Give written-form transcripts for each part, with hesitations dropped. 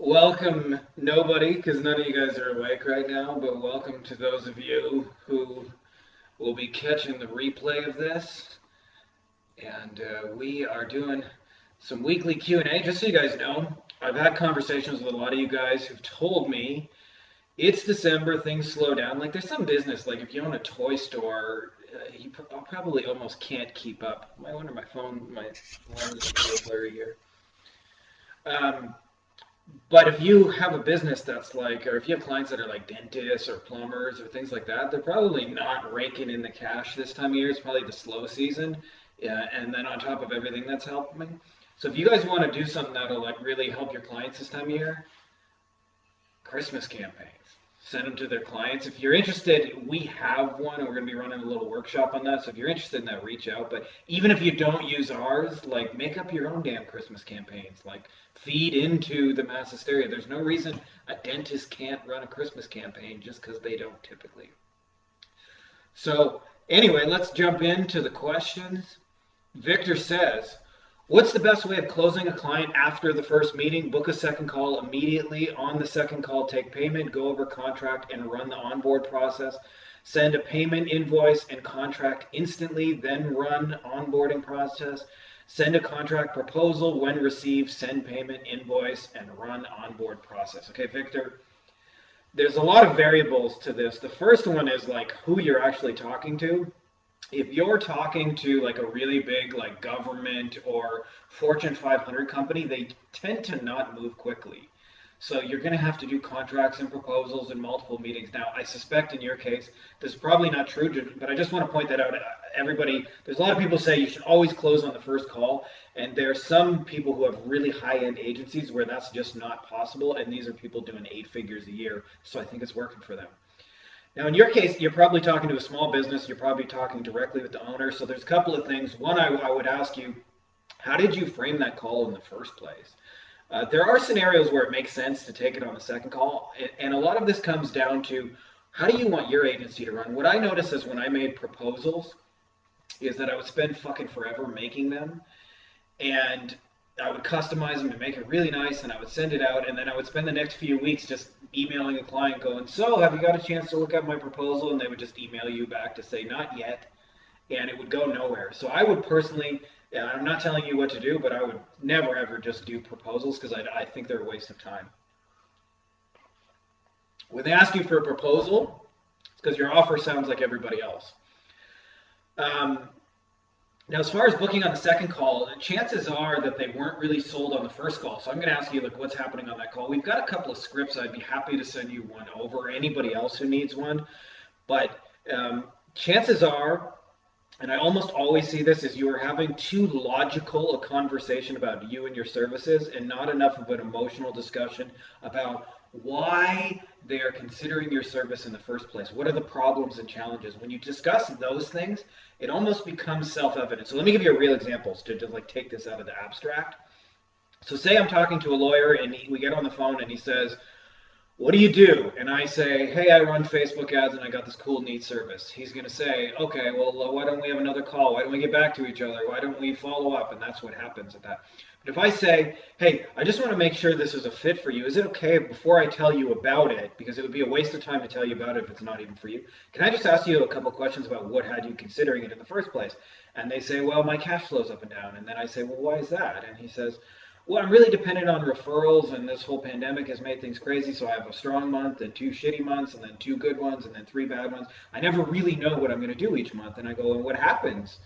Welcome, nobody, because none of you guys are awake right now, but welcome to those of you who will be catching the replay of this. And we are doing some weekly Q&A. Just so you guys know, I've had conversations with a lot of you guys who've told me it's December, things slow down. Like there's some business, like if you own a toy store, you probably almost can't keep up. I wonder my phone, my lens is a little blurry here. But if you have a business that's like, or if you have clients that are like dentists or plumbers or things like that, they're probably not raking in the cash this time of year. It's probably the slow season. Yeah, and then on top of everything that's helping. So if you guys want to do something that'll like really help your clients this time of year, Christmas campaigns. Send them to their clients. If you're interested, we have one, and we're going to be running a little workshop on that. So if you're interested in that, reach out. But even if you don't use ours, like make up your own damn Christmas campaigns. Like feed into the mass hysteria. There's no reason a dentist can't run a Christmas campaign just because they don't typically. So anyway, let's jump into the questions. Victor says, what's the best way of closing a client after the first meeting? Book a second call immediately. On the second call, take payment, go over contract, and run the onboard process. Send a payment invoice and contract instantly, then run onboarding process. Send a contract proposal. When received, send payment invoice and run onboard process. Okay, Victor, there's a lot of variables to this. The first one is like who you're actually talking to. If you're talking to like a really big like government or Fortune 500 company, they tend to not move quickly. So you're going to have to do contracts and proposals and multiple meetings. Now, I suspect in your case, this is probably not true, but I just want to point that out. Everybody, there's a lot of people say you should always close on the first call, and there are some people who have really high-end agencies where that's just not possible, and these are people doing 8 figures a year. So I think it's working for them. Now, in your case, you're probably talking to a small business. You're probably talking directly with the owner. So there's a couple of things. One, I would ask you, how did you frame that call in the first place? There are scenarios where it makes sense to take it on the second call. And a lot of this comes down to how do you want your agency to run? What I noticed is when I made proposals is that I would spend fucking forever making them. And I would customize them and make it really nice, and I would send it out, and then I would spend the next few weeks just emailing the client going, so have you got a chance to look at my proposal? And they would just email you back to say, not yet, and it would go nowhere. So I would personally, and I'm not telling you what to do, but I would never ever just do proposals because I think they're a waste of time. When they ask you for a proposal, it's because your offer sounds like everybody else. Now, as far as booking on the second call, chances are that they weren't really sold on the first call. So I'm going to ask you, like, what's happening on that call? We've got a couple of scripts. I'd be happy to send you one over, anybody else who needs one. But chances are, and I almost always see this, is you are having too logical a conversation about you and your services and not enough of an emotional discussion about why they are considering your service in the first place. What are the problems and challenges? When you discuss those things, it almost becomes self-evident. So let me give you a real example to like take this out of the abstract. So say I'm talking to a lawyer and we get on the phone and he says, what do you do? And I say, hey, I run Facebook ads and I got this cool, neat service. He's going to say, okay, well, why don't we have another call? Why don't we get back to each other? Why don't we follow up? And that's what happens at that. But if I say, hey, I just want to make sure this is a fit for you. Is it okay before I tell you about it? Because it would be a waste of time to tell you about it if it's not even for you. Can I just ask you a couple questions about what had you considering it in the first place? And they say, well, my cash flow's up and down. And then I say, well, why is that? And he says, well, I'm really dependent on referrals, and this whole pandemic has made things crazy. So I have a strong month, and 2 shitty months, and then 2 good ones, and then 3 bad ones. I never really know what I'm going to do each month. And I go, and what happens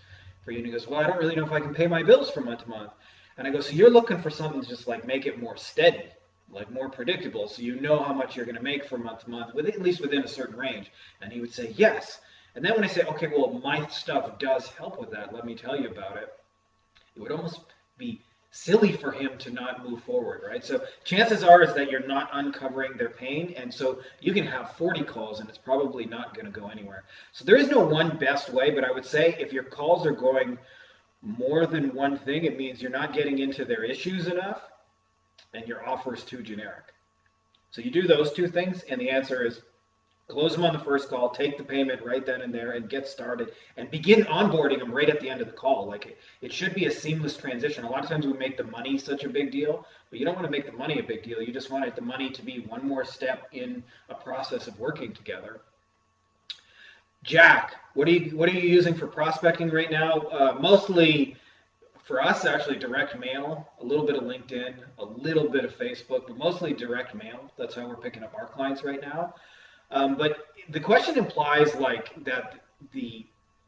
for you? And he goes, well, I don't really know if I can pay my bills from month to month. And I go, so you're looking for something to just like make it more steady, like more predictable, so you know how much you're going to make from month to month, with at least within a certain range. And he would say, yes. And then when I say, okay, well, my stuff does help with that, let me tell you about it, it would almost be silly for him to not move forward, right? So chances are is that you're not uncovering their pain, and so you can have 40 calls and it's probably not going to go anywhere. So there is no one best way, but I would say if your calls are going more than one thing, it means you're not getting into their issues enough and your offer is too generic. So you do those two things, and the answer is Close them on the first call, take the payment right then and there, and get started, and begin onboarding them right at the end of the call. Like it should be a seamless transition. A lot of times we make the money such a big deal, but you don't want to make the money a big deal. You just want the money to be one more step in a process of working together. Jack, what are you using for prospecting right now? Mostly for us, actually, direct mail, a little bit of LinkedIn, a little bit of Facebook, but mostly direct mail. That's how we're picking up our clients right now. But the question implies like that the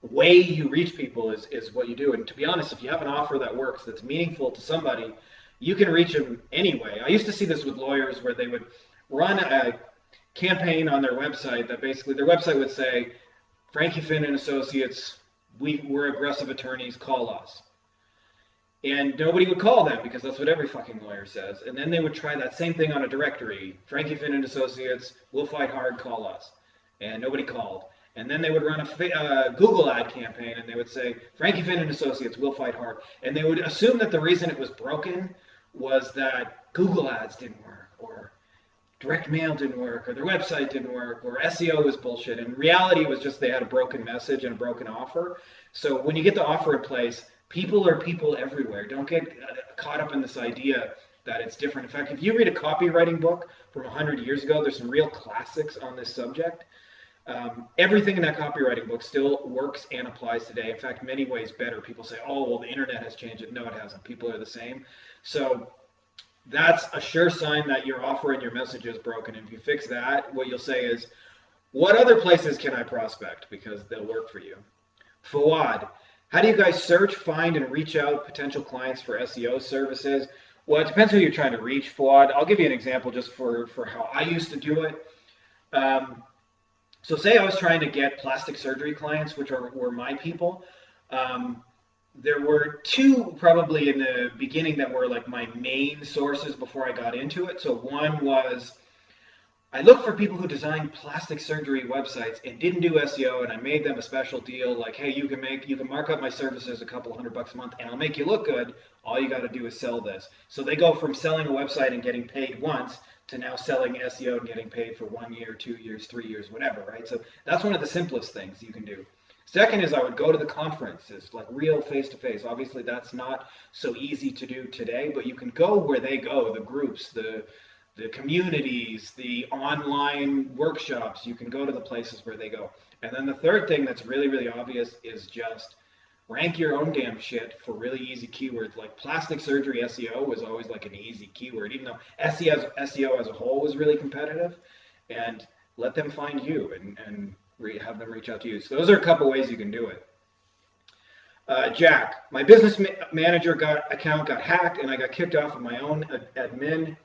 way you reach people is what you do. And to be honest, if you have an offer that works, that's meaningful to somebody, you can reach them anyway. I used to see this with lawyers where they would run a campaign on their website that basically their website would say, Frankie Finn and Associates, we're aggressive attorneys, call us. And nobody would call them because that's what every fucking lawyer says. And then they would try that same thing on a directory. Frankie Finn and Associates, we'll fight hard, call us. And nobody called. And then they would run a Google ad campaign and they would say, Frankie Finn and Associates, we'll fight hard. And they would assume that the reason it was broken was that Google ads didn't work, or direct mail didn't work, or their website didn't work, or SEO was bullshit. And reality was just they had a broken message and a broken offer. So when you get the offer in place, people are people everywhere. Don't get caught up in this idea that it's different. In fact, if you read a copywriting book from 100 years ago, there's some real classics on this subject. Everything in that copywriting book still works and applies today. In fact, many ways better. People say, oh, well, the internet has changed it. No, it hasn't. People are the same. So that's a sure sign that your offer and your message is broken. And if you fix that, what you'll say is, what other places can I prospect? Because they'll work for you. Fawad, how do you guys search, find, and reach out potential clients for SEO services? Well, it depends who you're trying to reach, Fawad. I'll give you an example just for how I used to do it. So say I was trying to get plastic surgery clients, which were my people. There were two probably in the beginning that were like my main sources before I got into it. So one was I looked for people who designed plastic surgery websites and didn't do SEO, and I made them a special deal like, hey, you can mark up my services a couple $100 a month and I'll make you look good. All you got to do is sell this. So they go from selling a website and getting paid once to now selling SEO and getting paid for 1 year, 2 years, 3 years, whatever, right? So that's one of the simplest things you can do. Second is I would go to the conferences, like real face-to-face. Obviously, that's not so easy to do today, but you can go where they go, the groups, the communities, the online workshops. You can go to the places where they go. And then the third thing that's really, really obvious is just rank your own damn shit for really easy keywords. Like plastic surgery SEO was always like an easy keyword, even though SEO as a whole was really competitive. And let them find you and have them reach out to you. So those are a couple ways you can do it. Jack, my business manager account got hacked and I got kicked off of my own admin.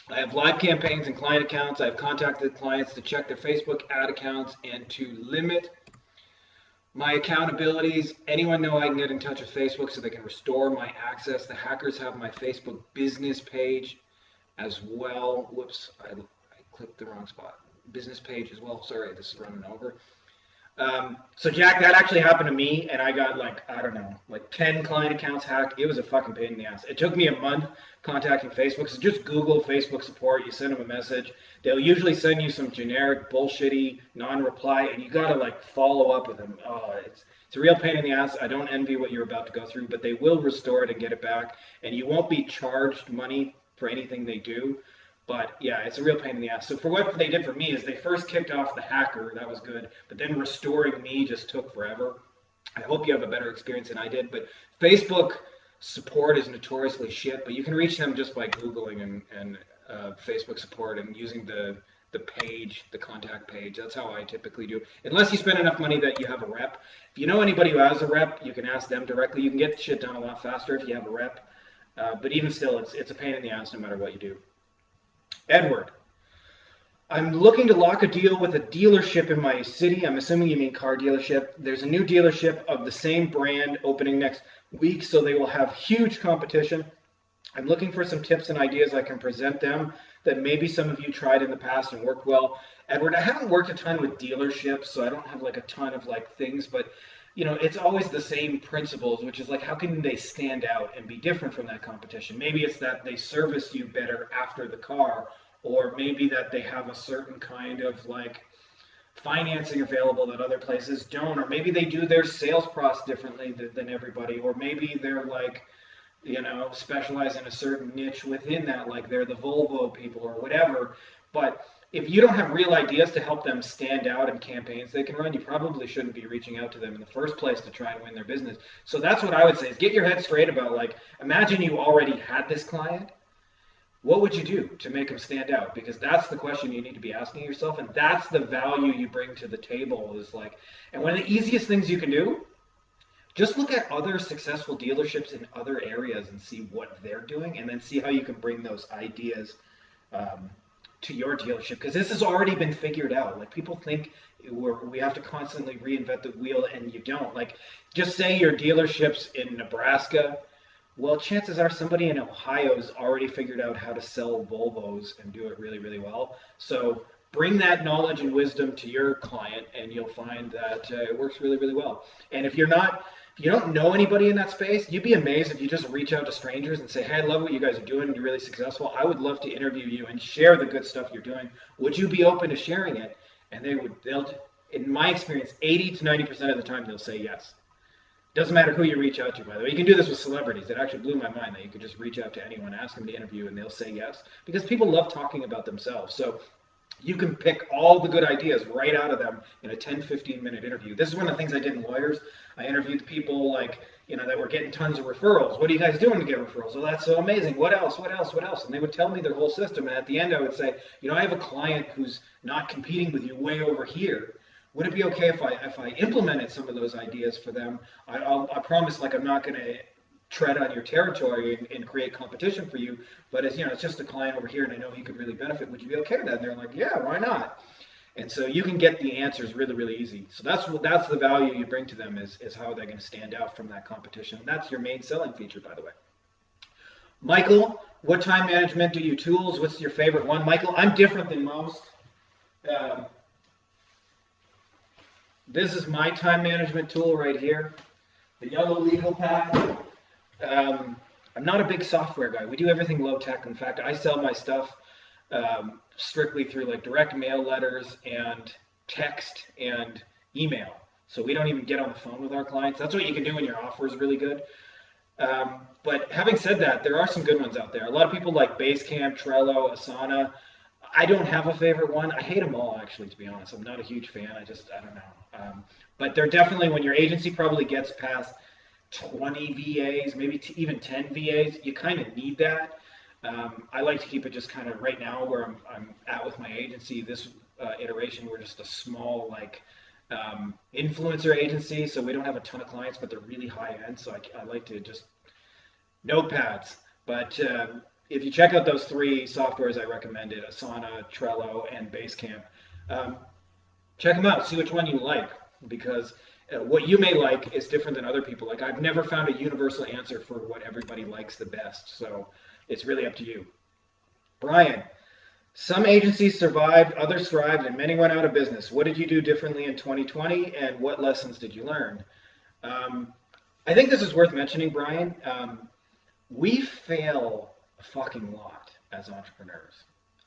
I have live campaigns and client accounts. I've contacted clients to check their Facebook ad accounts and to limit my accountabilities. Anyone know I can get in touch with Facebook so they can restore my access? The hackers have my Facebook business page as well. Whoops, I clicked the wrong spot. Business page as well. Sorry, this is running over. So Jack, that actually happened to me, and I got I don't know, 10 client accounts hacked. It was a fucking pain in the ass. It took me a month contacting Facebook. So just Google Facebook support. You send them a message. They'll usually send you some generic bullshitty non-reply, and you gotta follow up with them. Oh, it's a real pain in the ass. I don't envy what you're about to go through, but they will restore it and get it back, and you won't be charged money for anything they do. But yeah, it's a real pain in the ass. So for what they did for me is they first kicked off the hacker. That was good. But then restoring me just took forever. I hope you have a better experience than I did. But Facebook support is notoriously shit. But you can reach them just by Googling and Facebook support and using the page, the contact page. That's how I typically do. Unless you spend enough money that you have a rep. If you know anybody who has a rep, you can ask them directly. You can get shit done a lot faster if you have a rep. But even still, it's a pain in the ass no matter what you do. Edward, I'm looking to lock a deal with a dealership in my city. I'm assuming you mean car dealership. There's a new dealership of the same brand opening next week, so they will have huge competition. I'm looking for some tips and ideas I can present them that maybe some of you tried in the past and worked well. Edward, I haven't worked a ton with dealerships, so I don't have a ton of things, but it's always the same principles, which is how can they stand out and be different from that competition? Maybe it's that they service you better after the car, or maybe that they have a certain kind of like financing available that other places don't, or maybe they do their sales process differently than everybody, or maybe they're like, specialize in a certain niche within that, like they're the Volvo people or whatever. But if you don't have real ideas to help them stand out in campaigns they can run, you probably shouldn't be reaching out to them in the first place to try and win their business. So that's what I would say is get your head straight about, like, imagine you already had this client. What would you do to make them stand out? Because that's the question you need to be asking yourself, and that's the value you bring to the table is like, and one of the easiest things you can do, just look at other successful dealerships in other areas and see what they're doing, and then see how you can bring those ideas to your dealership. Because this has already been figured out. Like, people think we have to constantly reinvent the wheel, and you don't. Like, just say your dealership's in Nebraska. Well, chances are somebody in Ohio's already figured out how to sell Volvos and do it really, really well. So bring that knowledge and wisdom to your client, and you'll find that it works really, really well. And if you don't know anybody in that space, you'd be amazed if you just reach out to strangers and say, hey, I love what you guys are doing. You're really successful. I would love to interview you and share the good stuff you're doing. Would you be open to sharing it? And they'll, in my experience, 80 to 90% of the time, they'll say yes. Doesn't matter who you reach out to, by the way. You can do this with celebrities. It actually blew my mind that you could just reach out to anyone, ask them to interview, and they'll say yes. Because people love talking about themselves. So you can pick all the good ideas right out of them in a 10, 15-minute interview. This is one of the things I did in Lawyers. I interviewed people like, that were getting tons of referrals. What are you guys doing to get referrals? Oh, that's so amazing. What else? What else? What else? And they would tell me their whole system. And at the end, I would say, I have a client who's not competing with you way over here. Would it be okay if I implemented some of those ideas for them? I promise, like, I'm not going to tread on your territory and create competition for you, but it's just a client over here, and I know he could really benefit. Would you be okay with that? And they're like, yeah, why not? And so you can get the answers really, really easy. So that's the value you bring to them is how they're going to stand out from that competition. And that's your main selling feature, by the way. Michael, what time management do you tools? What's your favorite one? Michael, I'm different than most. This is my time management tool right here, the yellow legal pad. I'm not a big software guy. We do everything low tech. In fact, I sell my stuff strictly through like direct mail letters and text and email. So we don't even get on the phone with our clients. That's what you can do when your offer is really good. But having said that, there are some good ones out there. A lot of people like Basecamp, Trello, Asana. I don't have a favorite one. I hate them all, actually, to be honest. I'm not a huge fan. I don't know. But they're definitely, when your agency probably gets past 20 VAs, maybe even 10 VAs, you kind of need that. I like to keep it just kind of right now where I'm at with my agency. This iteration, we're just a small, like, influencer agency, so we don't have a ton of clients, but they're really high end. So I like to just notepads. But if you check out those three softwares I recommended, Asana, Trello, and Basecamp, check them out. See which one you like, because what you may like is different than other people. Like, I've never found a universal answer for what everybody likes the best. So it's really up to you. Brian, some agencies survived, others thrived, and many went out of business. What did you do differently in 2020, and what lessons did you learn? I think this is worth mentioning, Brian. We fail a fucking lot as entrepreneurs.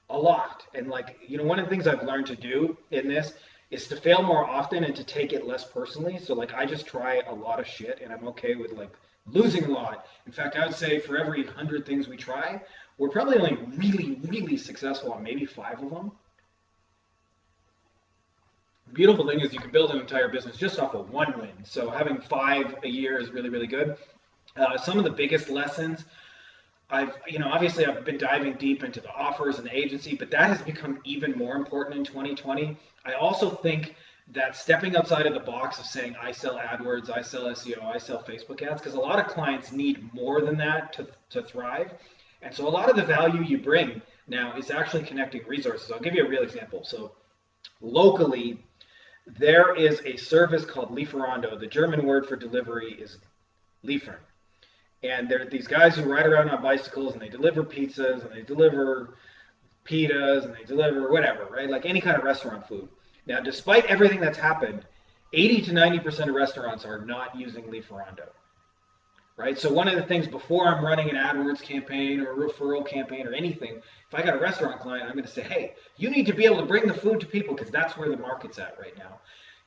A lot. And like, one of the things I've learned to do in this is to fail more often and to take it less personally. So like, I just try a lot of shit, and I'm okay with like losing a lot. In fact, I would say for every 100 things we try, we're probably only really, really successful on maybe 5 of them. The beautiful thing is you can build an entire business just off of one win. So having 5 a year is really, really good. Some of the biggest lessons, obviously I've been diving deep into the offers and the agency, but that has become even more important in 2020. I also think that stepping outside of the box of saying, I sell AdWords, I sell SEO, I sell Facebook ads, because a lot of clients need more than that to thrive. And so a lot of the value you bring now is actually connecting resources. I'll give you a real example. So locally, there is a service called Lieferando. The German word for delivery is liefern. And there are these guys who ride around on bicycles, and they deliver pizzas, and they deliver pitas, and they deliver whatever, right? Like any kind of restaurant food. Now, despite everything that's happened, 80 to 90% of restaurants are not using Lieferando, right? So one of the things before I'm running an AdWords campaign or a referral campaign or anything, if I got a restaurant client, I'm going to say, hey, you need to be able to bring the food to people because that's where the market's at right now.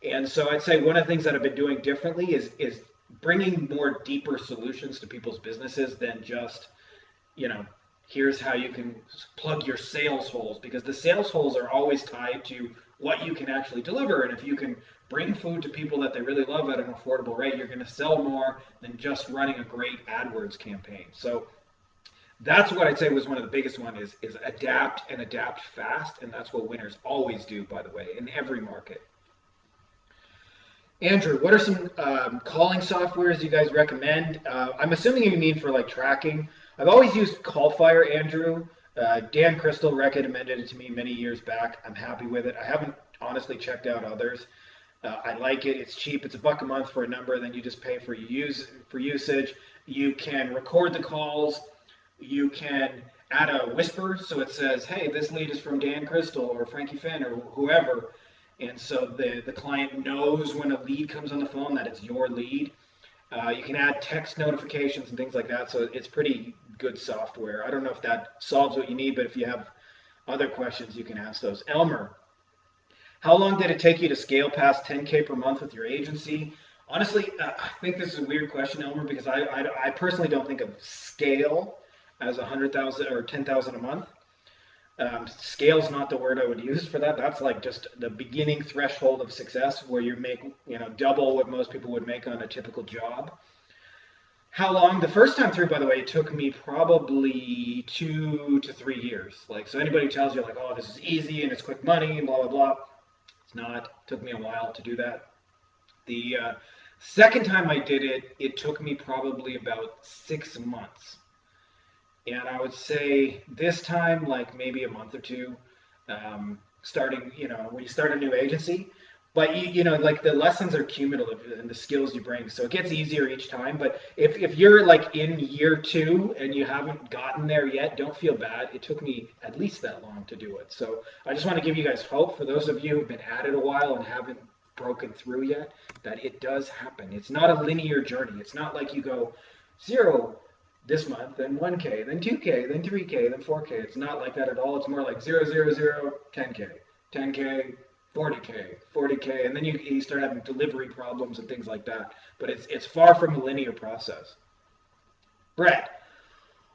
And so I'd say one of the things that I've been doing differently is bringing more deeper solutions to people's businesses than just, you know, here's how you can plug your sales holes, because the sales holes are always tied to what you can actually deliver. And if you can bring food to people that they really love at an affordable rate, you're going to sell more than just running a great AdWords campaign. So that's what I'd say was one of the biggest one is adapt and adapt fast. And that's what winners always do, by the way, in every market. Andrew, what are some calling softwares you guys recommend? I'm assuming you mean for like tracking. I've always used Callfire, Andrew. Dan Crystal recommended it to me many years back. I'm happy with it. I haven't honestly checked out others. I like it. It's cheap. It's $1 a month for a number. Then you just pay for usage. You can record the calls. You can add a whisper, so it says, "Hey, this lead is from Dan Crystal or Frankie Finn or whoever." And so the client knows when a lead comes on the phone that it's your lead. You can add text notifications and things like that. So it's pretty good software. I don't know if that solves what you need, but if you have other questions, you can ask those. Elmer, how long did it take you to scale past 10K per month with your agency? Honestly, I think this is a weird question, Elmer, because I personally don't think of scale as 100,000 or 10,000 a month. Scale's not the word I would use for that. That's like just the beginning threshold of success where you make, double what most people would make on a typical job. How long? The first time through, by the way, it took me probably 2 to 3 years. Like, so anybody who tells you like, oh, this is easy and it's quick money and blah, blah, blah, it's not. It took me a while to do that. The second time I did it, it took me probably about 6 months. And I would say this time, like maybe a month or two, starting, when you start a new agency. But like the lessons are cumulative and the skills you bring, so it gets easier each time. But if you're like in year 2 and you haven't gotten there yet, don't feel bad. It took me at least that long to do it. So I just want to give you guys hope for those of you who've been at it a while and haven't broken through yet, that it does happen. It's not a linear journey. It's not like you go 0 this month, then 1K, then 2K, then 3K, then 4K. It's not like that at all. It's more like 0, 0, 0, 10K, 10K, 40K, 40K, and then you start having delivery problems and things like that. But it's far from a linear process. Brett,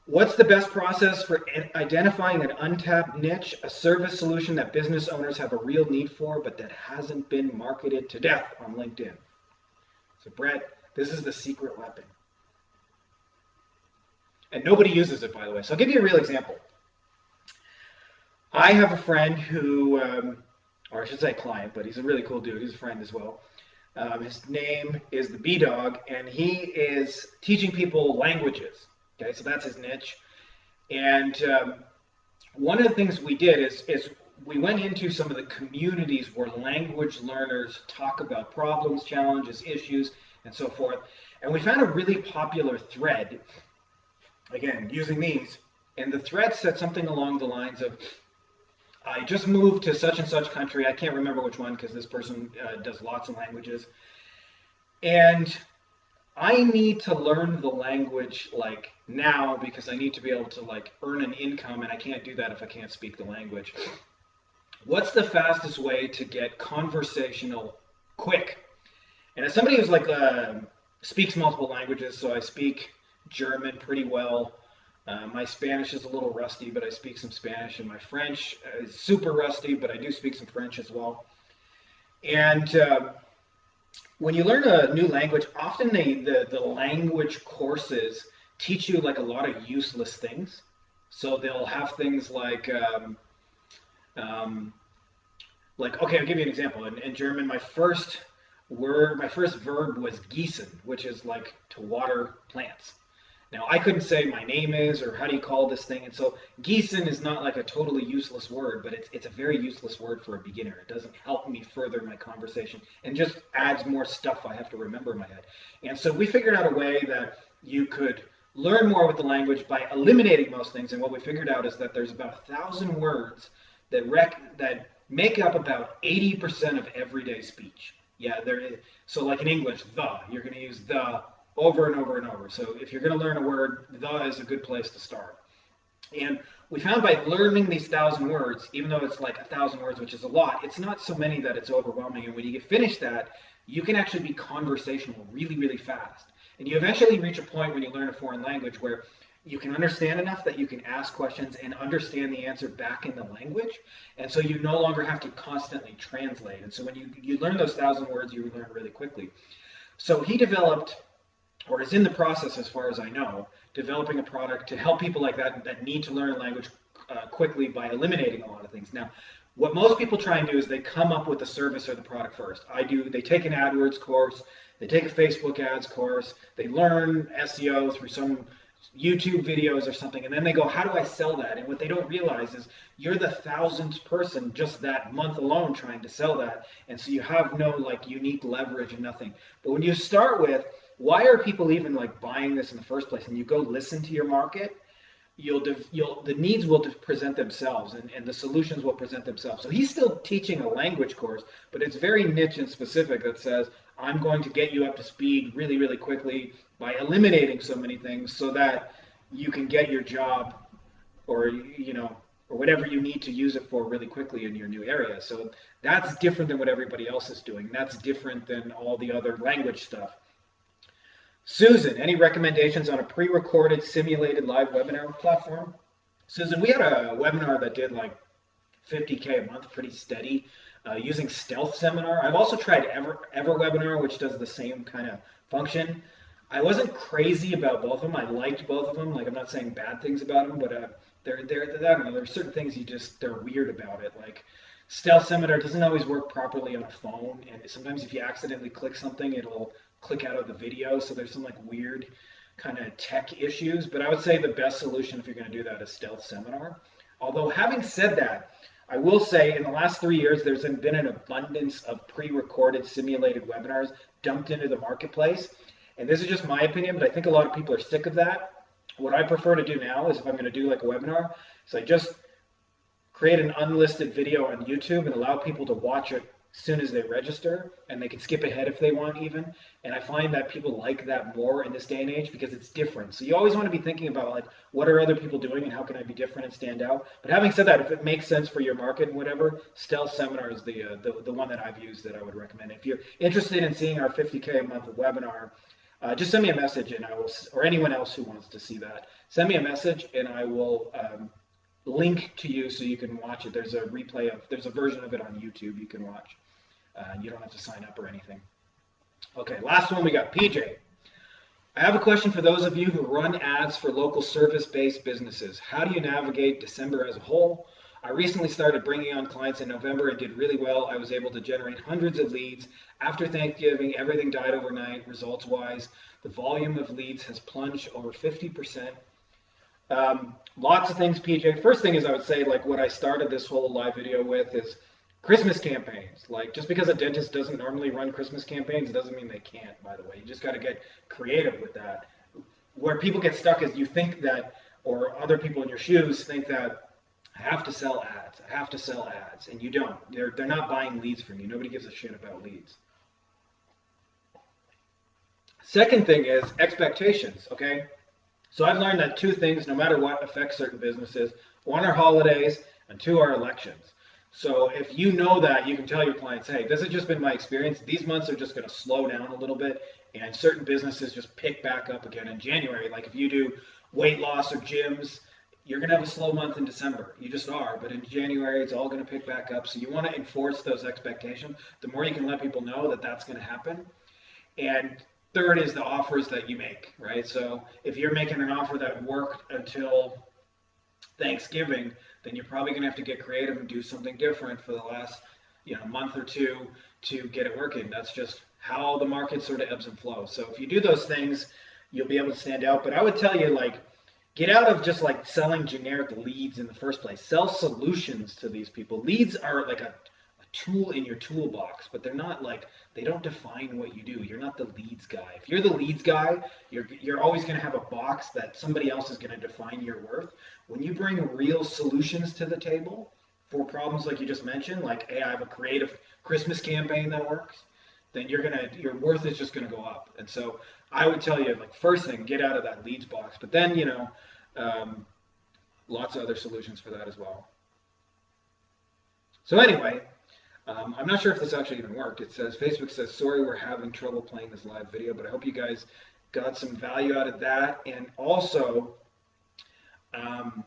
what's the best process for identifying an untapped niche, a service solution that business owners have a real need for, but that hasn't been marketed to death on LinkedIn? So Brett, this is the secret weapon. And nobody uses it, by the way. So I'll give you a real example. I have a friend who, or I should say client, but he's a really cool dude. He's a friend as well. His name is the B-Dog, and he is teaching people languages. Okay, so that's his niche. And one of the things we did is we went into some of the communities where language learners talk about problems, challenges, issues, and so forth. And we found a really popular thread, again, using these. And the thread said something along the lines of, I just moved to such and such country. I can't remember which one because this person does lots of languages. And I need to learn the language like now because I need to be able to like earn an income, and I can't do that if I can't speak the language. What's the fastest way to get conversational quick? And as somebody who's like speaks multiple languages, so I speak German pretty well. My Spanish is a little rusty, but I speak some Spanish, and my French is super rusty, but I do speak some French as well. And when you learn a new language, often the language courses teach you like a lot of useless things. So they'll have things like, okay, I'll give you an example. In German, my first verb was gießen, which is like to water plants. Now, I couldn't say my name is or how do you call this thing. And so gießen is not like a totally useless word, but it's a very useless word for a beginner. It doesn't help me further my conversation and just adds more stuff I have to remember in my head. And so we figured out a way that you could learn more with the language by eliminating most things. And what we figured out is that there's about 1,000 words that make up about 80% of everyday speech. Yeah, there is. So like in English, the, you're going to use the over and over and over. So if you're going to learn a word, the is a good place to start. And we found by learning these 1,000 words, even though it's like 1,000 words, which is a lot, it's not so many that it's overwhelming. And when you get finished that, you can actually be conversational really, really fast. And you eventually reach a point when you learn a foreign language where you can understand enough that you can ask questions and understand the answer back in the language. And so you no longer have to constantly translate. And so when you learn those 1,000 words, you learn really quickly. So he developed, or is in the process, as far as I know, developing a product to help people like that need to learn a language quickly by eliminating a lot of things. Now, what most people try and do is they come up with the service or the product first. They take an AdWords course, they take a Facebook ads course, they learn SEO through some YouTube videos or something, and then they go, how do I sell that? And what they don't realize is you're the 1,000th person just that month alone trying to sell that, and so you have no like unique leverage and nothing. But when you start with, why are people even like buying this in the first place, and you go listen to your market, the needs will present themselves, and the solutions will present themselves. So he's still teaching a language course, but it's very niche and specific that says, I'm going to get you up to speed really, really quickly by eliminating so many things so that you can get your job or, or whatever you need to use it for really quickly in your new area. So that's different than what everybody else is doing. That's different than all the other language stuff. Susan, any recommendations on a pre-recorded simulated live webinar platform? Susan, we had a webinar that did like 50K a month, pretty steady, using Stealth Seminar. I've also tried EverWebinar, which does the same kind of function. I wasn't crazy about both of them. I liked both of them. Like, I'm not saying bad things about them, but I don't know. There's certain things they're weird about it. Like, Stealth Seminar doesn't always work properly on a phone, and sometimes if you accidentally click something, it'll click out of the video. So there's some like weird kind of tech issues. But I would say the best solution if you're going to do that is Stealth Seminar. Although having said that, I will say in the last 3 years, there's been an abundance of pre-recorded simulated webinars dumped into the marketplace. And this is just my opinion, but I think a lot of people are sick of that. What I prefer to do now is if I'm going to do like a webinar, is I just create an unlisted video on YouTube and allow people to watch it as soon as they register, and they can skip ahead if they want even. And I find that people like that more in this day and age because it's different. So you always want to be thinking about like, what are other people doing and how can I be different and stand out? But having said that, if it makes sense for your market and whatever, Stealth Seminar is the one that I've used that I would recommend. If you're interested in seeing our 50K a month webinar, just send me a message and I will, or anyone else who wants to see that, send me a message and I will link to you so you can watch it. There's a version of it on YouTube you can watch. You don't have to sign up or anything. Okay, last one we got PJ. I have a question for those of you who run ads for local service-based businesses. How do you navigate December as a whole? I recently started bringing on clients in November and did really well. I was able to generate hundreds of leads. After Thanksgiving, everything died overnight, results-wise. The volume of leads has plunged over 50%. Lots of things, PJ. First thing is I would say, like what I started this whole live video with is Christmas campaigns. Like just because a dentist doesn't normally run Christmas campaigns doesn't mean they can't, by the way. You just got to get creative with that. Where people get stuck is you think that, or other people in your shoes think that I have to sell ads. I have to sell ads, and you don't. They're not buying leads from you. Nobody gives a shit about leads. Second thing is expectations, okay? So I've learned that two things, no matter what, affect certain businesses. One are holidays, and two are elections. So if you know that, you can tell your clients, hey, this has just been my experience. These months are just going to slow down a little bit, and certain businesses just pick back up again in January. Like if you do weight loss or gyms, you're going to have a slow month in December. You just are. But in January, it's all going to pick back up. So you want to enforce those expectations. The more you can let people know that that's going to happen. And third is the offers that you make, right? So if you're making an offer that worked until Thanksgiving, then you're probably going to have to get creative and do something different for the last month or two to get it working. That's just how the market sort of ebbs and flows. So if you do those things, you'll be able to stand out. But I would tell you, like, get out of just like selling generic leads in the first place. Sell solutions to these people. Leads are like a tool in your toolbox, but they're not like, they don't define what you do. You're not the leads guy. If you're the leads guy, you're always going to have a box that somebody else is going to define your worth. When you bring real solutions to the table for problems like you just mentioned, like, hey, I have a creative Christmas campaign that works, then your worth is just going to go up. And so I would tell you, like, first thing, get out of that leads box. But then, um, lots of other solutions for that as well. So anyway, I'm not sure if this actually even worked. It says, Facebook says, sorry, we're having trouble playing this live video, but I hope you guys got some value out of that. And also, um,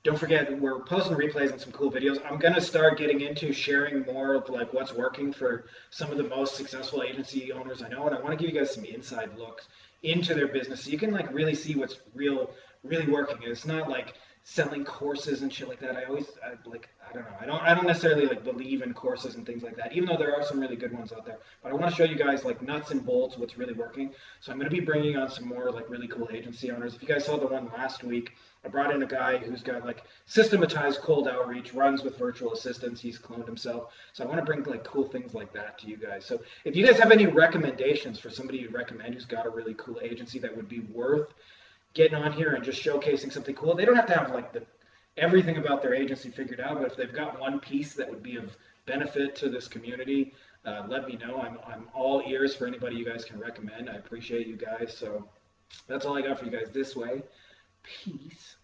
don't forget, we're posting replays and some cool videos. I'm going to start getting into sharing more of like what's working for some of the most successful agency owners I know, and I want to give you guys some inside looks into their business so you can like really see what's really working. And it's not like selling courses and shit like that. I don't know. I don't necessarily like believe in courses and things like that, even though there are some really good ones out there. But I want to show you guys like nuts and bolts what's really working. So I'm going to be bringing on some more like really cool agency owners. If you guys saw the one last week, I brought in a guy who's got like systematized cold outreach, runs with virtual assistants. He's cloned himself. So I want to bring like cool things like that to you guys. So if you guys have any recommendations for somebody you'd recommend who's got a really cool agency that would be worth getting on here and just showcasing something cool, they don't have to have like the everything about their agency figured out, but if they've got one piece that would be of benefit to this community, let me know. I'm all ears for anybody you guys can recommend. I appreciate you guys. So that's all I got for you guys this way. Peace.